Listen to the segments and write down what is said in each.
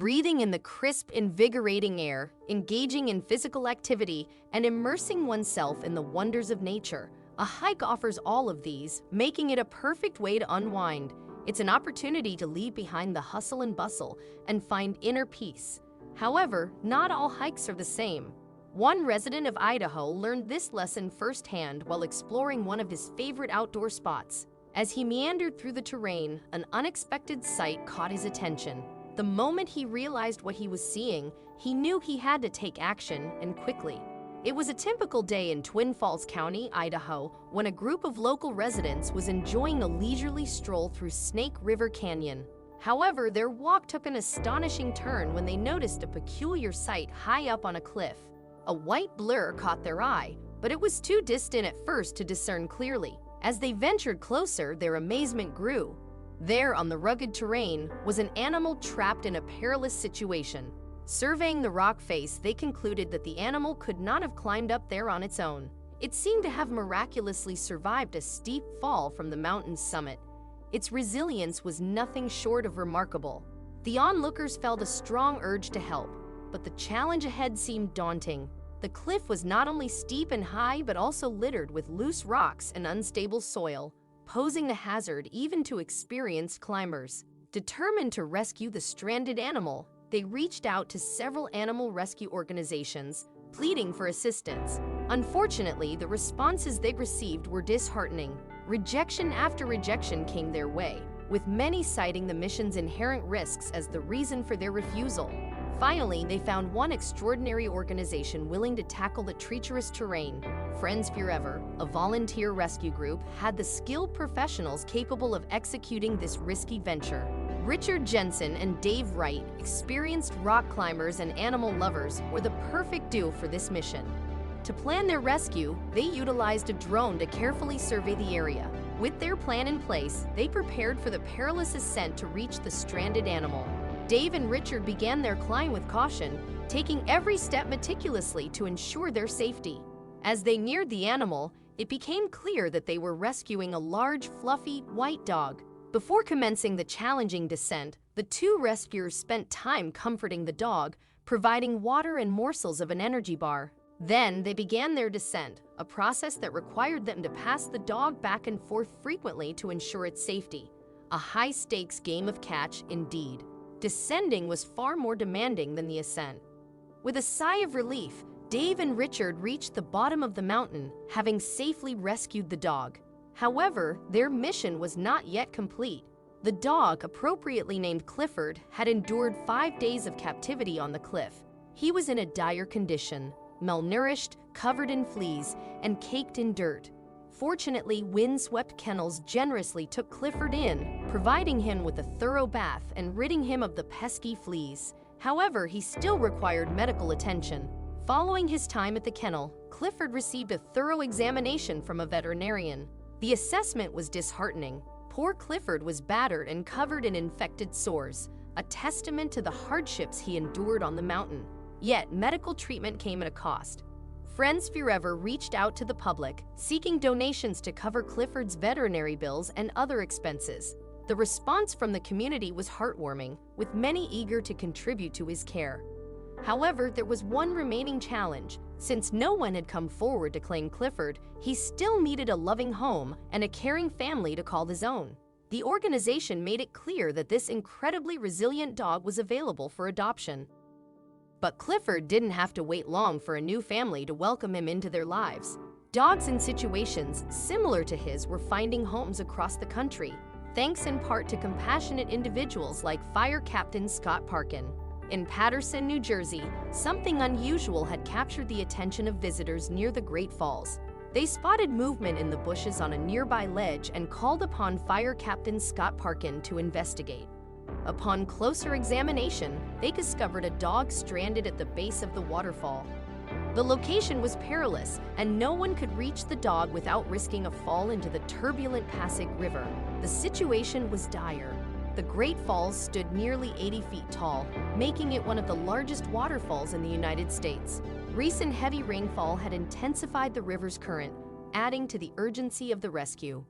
Breathing in the crisp, invigorating air, engaging in physical activity, and immersing oneself in the wonders of nature. A hike offers all of these, making it a perfect way to unwind. It's an opportunity to leave behind the hustle and bustle and find inner peace. However, not all hikes are the same. One resident of Idaho learned this lesson firsthand while exploring one of his favorite outdoor spots. As he meandered through the terrain, an unexpected sight caught his attention. The moment he realized what he was seeing, he knew he had to take action, and quickly. It was a typical day in Twin Falls County, Idaho, when a group of local residents was enjoying a leisurely stroll through Snake River Canyon. However, their walk took an astonishing turn when they noticed a peculiar sight high up on a cliff. A white blur caught their eye, but it was too distant at first to discern clearly. As they ventured closer, their amazement grew. There, on the rugged terrain, was an animal trapped in a perilous situation. Surveying the rock face, they concluded that the animal could not have climbed up there on its own. It seemed to have miraculously survived a steep fall from the mountain's summit. Its resilience was nothing short of remarkable. The onlookers felt a strong urge to help, but the challenge ahead seemed daunting. The cliff was not only steep and high, but also littered with loose rocks and unstable soil, posing a hazard even to experienced climbers. Determined to rescue the stranded animal, they reached out to several animal rescue organizations, pleading for assistance. Unfortunately, the responses they received were disheartening. Rejection after rejection came their way, with many citing the mission's inherent risks as the reason for their refusal. Finally, they found one extraordinary organization willing to tackle the treacherous terrain. Friends Forever, a volunteer rescue group, had the skilled professionals capable of executing this risky venture. Richard Jensen and Dave Wright, experienced rock climbers and animal lovers, were the perfect duo for this mission. To plan their rescue, they utilized a drone to carefully survey the area. With their plan in place, they prepared for the perilous ascent to reach the stranded animal. Dave and Richard began their climb with caution, taking every step meticulously to ensure their safety. As they neared the animal, it became clear that they were rescuing a large, fluffy, white dog. Before commencing the challenging descent, the two rescuers spent time comforting the dog, providing water and morsels of an energy bar. Then they began their descent, a process that required them to pass the dog back and forth frequently to ensure its safety. A high-stakes game of catch, indeed. Descending was far more demanding than the ascent. With a sigh of relief, Dave and Richard reached the bottom of the mountain, having safely rescued the dog. However, their mission was not yet complete. The dog, appropriately named Clifford, had endured 5 days of captivity on the cliff. He was in a dire condition, malnourished, covered in fleas, and caked in dirt. Fortunately, windswept kennels generously took Clifford in, providing him with a thorough bath and ridding him of the pesky fleas. However, he still required medical attention. Following his time at the kennel, Clifford received a thorough examination from a veterinarian. The assessment was disheartening. Poor Clifford was battered and covered in infected sores, a testament to the hardships he endured on the mountain. Yet, medical treatment came at a cost. Friends Forever reached out to the public, seeking donations to cover Clifford's veterinary bills and other expenses. The response from the community was heartwarming, with many eager to contribute to his care. However, there was one remaining challenge. Since no one had come forward to claim Clifford, he still needed a loving home and a caring family to call his own. The organization made it clear that this incredibly resilient dog was available for adoption. But Clifford didn't have to wait long for a new family to welcome him into their lives. Dogs in situations similar to his were finding homes across the country, thanks in part to compassionate individuals like Fire Captain Scott Parkin. In Paterson, New Jersey, something unusual had captured the attention of visitors near the Great Falls. They spotted movement in the bushes on a nearby ledge and called upon Fire Captain Scott Parkin to investigate. Upon closer examination, they discovered a dog stranded at the base of the waterfall. The location was perilous, and no one could reach the dog without risking a fall into the turbulent Passaic River. The situation was dire. The Great Falls stood nearly 80 feet tall, making it one of the largest waterfalls in the United States. Recent heavy rainfall had intensified the river's current, adding to the urgency of the rescue.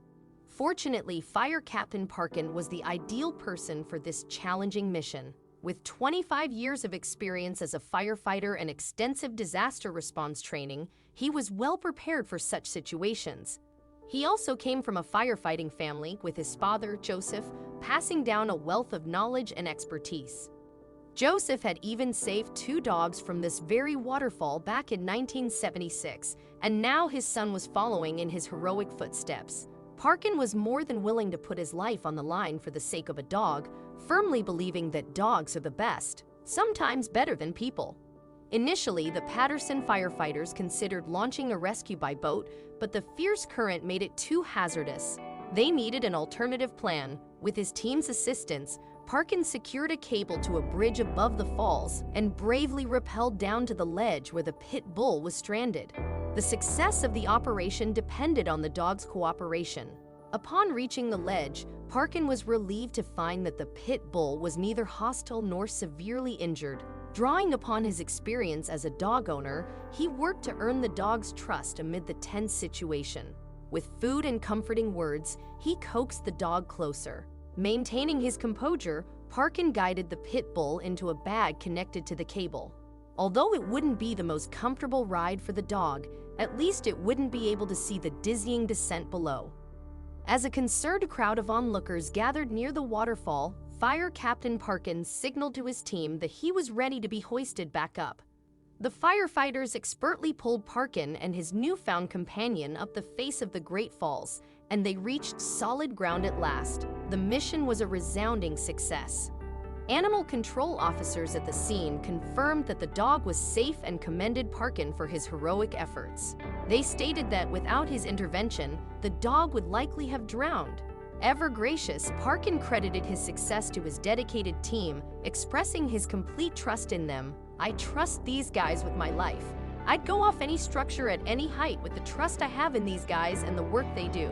Fortunately, Fire Captain Parkin was the ideal person for this challenging mission. With 25 years of experience as a firefighter and extensive disaster response training, he was well prepared for such situations. He also came from a firefighting family, with his father, Joseph, passing down a wealth of knowledge and expertise. Joseph had even saved 2 dogs from this very waterfall back in 1976, and now his son was following in his heroic footsteps. Parkin was more than willing to put his life on the line for the sake of a dog, firmly believing that dogs are the best, sometimes better than people. Initially, the Patterson firefighters considered launching a rescue by boat, but the fierce current made it too hazardous. They needed an alternative plan. With his team's assistance, Parkin secured a cable to a bridge above the falls and bravely rappelled down to the ledge where the pit bull was stranded. The success of the operation depended on the dog's cooperation. Upon reaching the ledge, Parkin was relieved to find that the pit bull was neither hostile nor severely injured. Drawing upon his experience as a dog owner, he worked to earn the dog's trust amid the tense situation. With food and comforting words, he coaxed the dog closer. Maintaining his composure, Parkin guided the pit bull into a bag connected to the cable. Although it wouldn't be the most comfortable ride for the dog, at least it wouldn't be able to see the dizzying descent below. As a concerned crowd of onlookers gathered near the waterfall, Fire Captain Parkin signaled to his team that he was ready to be hoisted back up. The firefighters expertly pulled Parkin and his newfound companion up the face of the Great Falls, and they reached solid ground at last. The mission was a resounding success. Animal control officers at the scene confirmed that the dog was safe and commended Parkin for his heroic efforts. They stated that without his intervention, the dog would likely have drowned. Ever gracious, Parkin credited his success to his dedicated team, expressing his complete trust in them. "I trust these guys with my life. I'd go off any structure at any height with the trust I have in these guys and the work they do."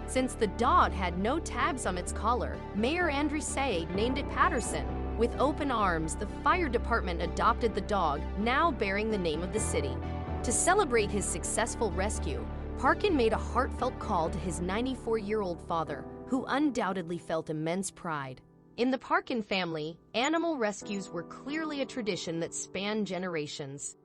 Since the dog had no tabs on its collar, Mayor Andrew Say named it Patterson. With open arms, the fire department adopted the dog, now bearing the name of the city. To celebrate his successful rescue, Parkin made a heartfelt call to his 94-year-old father, who undoubtedly felt immense pride. In the Parkin family, animal rescues were clearly a tradition that spanned generations.